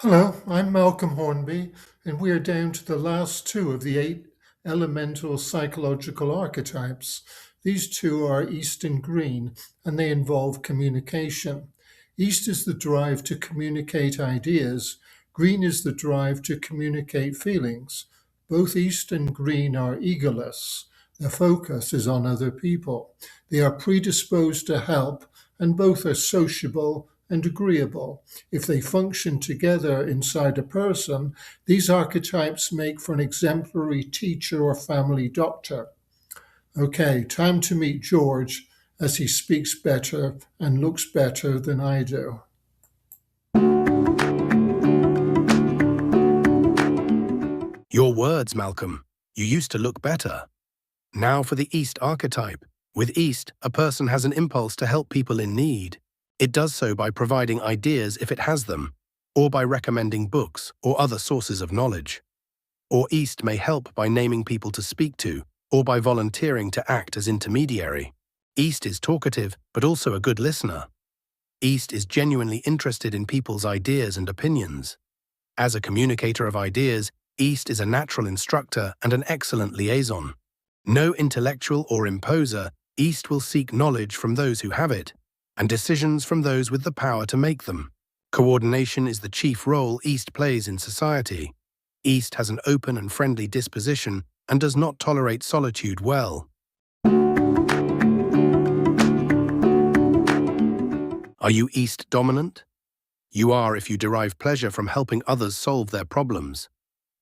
Hello, I'm Malcolm Hornby, and we are down to the last two of the eight elemental psychological archetypes. These two are East and Green, and they involve communication. East is the drive to communicate ideas, Green is the drive to communicate feelings. Both East and Green are egoless. Their focus is on other people. They are predisposed to help, and both are sociable and agreeable. If they function together inside a person, these archetypes make for an exemplary teacher or family doctor. Okay, time to meet George as he speaks better and looks better than I do. Your words, Malcolm. You used to look better. Now for the East archetype. With East, a person has an impulse to help people in need. It does so by providing ideas if it has them, or by recommending books or other sources of knowledge. Or East may help by naming people to speak to, or by volunteering to act as intermediary. East is talkative, but also a good listener. East is genuinely interested in people's ideas and opinions. As a communicator of ideas, East is a natural instructor and an excellent liaison. No intellectual or imposer, East will seek knowledge from those who have it, and decisions from those with the power to make them. Coordination is the chief role East plays in society. East has an open and friendly disposition and does not tolerate solitude well. Are you East dominant? You are if you derive pleasure from helping others solve their problems,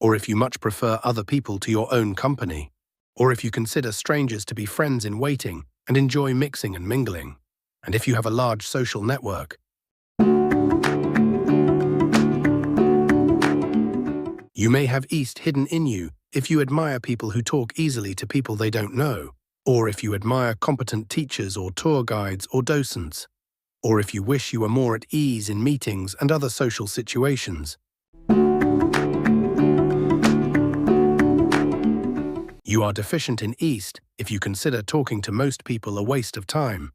or if you much prefer other people to your own company, or if you consider strangers to be friends in waiting and enjoy mixing and mingling, and if you have a large social network. You may have East hidden in you if you admire people who talk easily to people they don't know, or if you admire competent teachers or tour guides or docents, or if you wish you were more at ease in meetings and other social situations. You are deficient in East if you consider talking to most people a waste of time,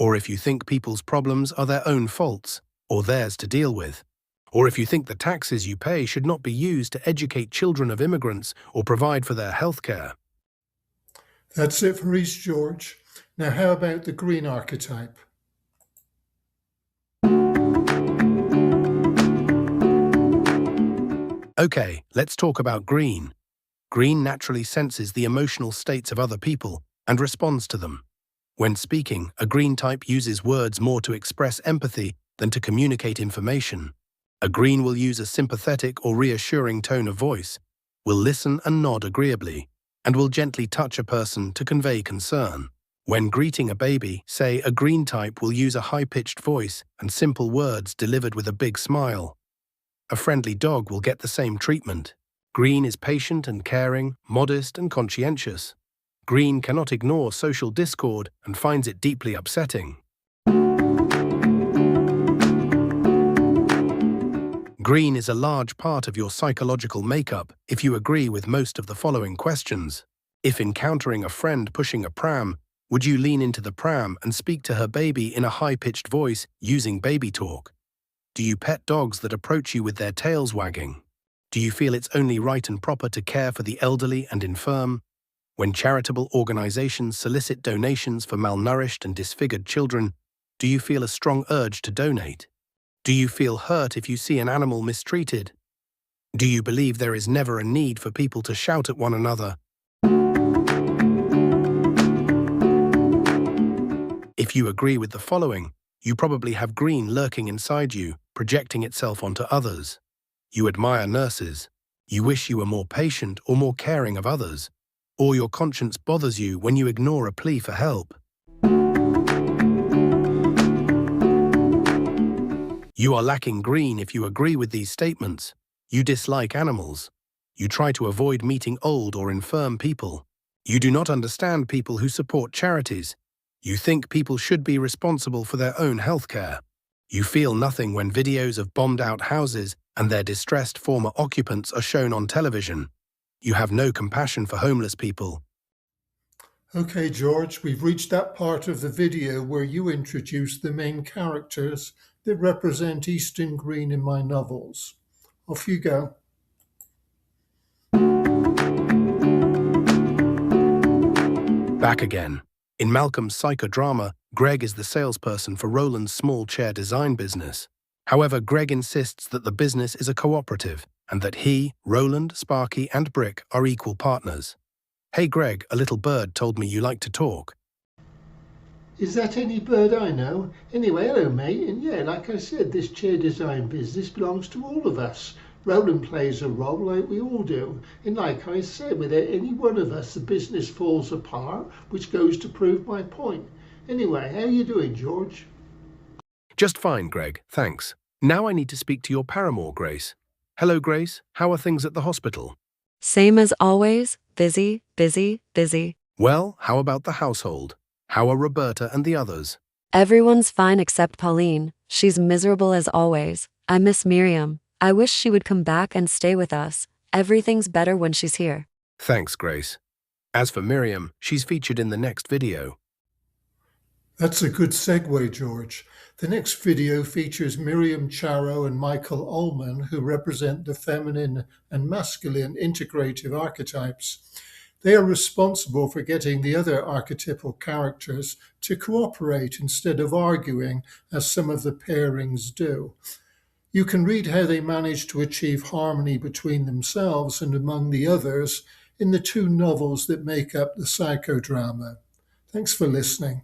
or if you think people's problems are their own faults, or theirs to deal with, or if you think the taxes you pay should not be used to educate children of immigrants or provide for their health care. That's it for East, George. Now, how about the Green archetype? Okay, let's talk about Green. Green naturally senses the emotional states of other people and responds to them. When speaking, a Green type uses words more to express empathy than to communicate information. A Green will use a sympathetic or reassuring tone of voice, will listen and nod agreeably, and will gently touch a person to convey concern. When greeting a baby, say, a Green type will use a high-pitched voice and simple words delivered with a big smile. A friendly dog will get the same treatment. Green is patient and caring, modest and conscientious. Green cannot ignore social discord and finds it deeply upsetting. Green is a large part of your psychological makeup if you agree with most of the following questions. If encountering a friend pushing a pram, would you lean into the pram and speak to her baby in a high-pitched voice using baby talk? Do you pet dogs that approach you with their tails wagging? Do you feel it's only right and proper to care for the elderly and infirm? When charitable organizations solicit donations for malnourished and disfigured children, do you feel a strong urge to donate? Do you feel hurt if you see an animal mistreated? Do you believe there is never a need for people to shout at one another? If you agree with the following, you probably have Green lurking inside you, projecting itself onto others. You admire nurses. You wish you were more patient or more caring of others. Or your conscience bothers you when you ignore a plea for help. You are lacking Green if you agree with these statements. You dislike animals. You try to avoid meeting old or infirm people. You do not understand people who support charities. You think people should be responsible for their own health care. You feel nothing when videos of bombed-out houses and their distressed former occupants are shown on television. You have no compassion for homeless people. Okay, George, we've reached that part of the video where you introduce the main characters that represent East and Green in my novels. Off you go. Back again. In Malcolm's psychodrama, Greg is the salesperson for Roland's small chair design business. However, Greg insists that the business is a cooperative and that he, Roland, Sparky, and Brick are equal partners. Hey Greg, a little bird told me you like to talk. Is that any bird I know? Anyway, hello mate, and yeah, like I said, this chair design business belongs to all of us. Roland plays a role like we all do, and like I said, without any one of us the business falls apart, which goes to prove my point. Anyway, how you doing, George? Just fine, Greg, thanks. Now I need to speak to your paramour, Grace. Hello, Grace, how are things at the hospital? Same as always, busy, busy, busy. Well, how about the household? How are Roberta and the others? Everyone's fine except Pauline. She's miserable as always. I miss Miriam. I wish she would come back and stay with us. Everything's better when she's here. Thanks, Grace. As for Miriam, she's featured in the next video. That's a good segue, George. The next video features Miriam Charo and Michael Ullman, who represent the feminine and masculine integrative archetypes. They are responsible for getting the other archetypal characters to cooperate instead of arguing, as some of the pairings do. You can read how they manage to achieve harmony between themselves and among the others in the two novels that make up the psychodrama. Thanks for listening.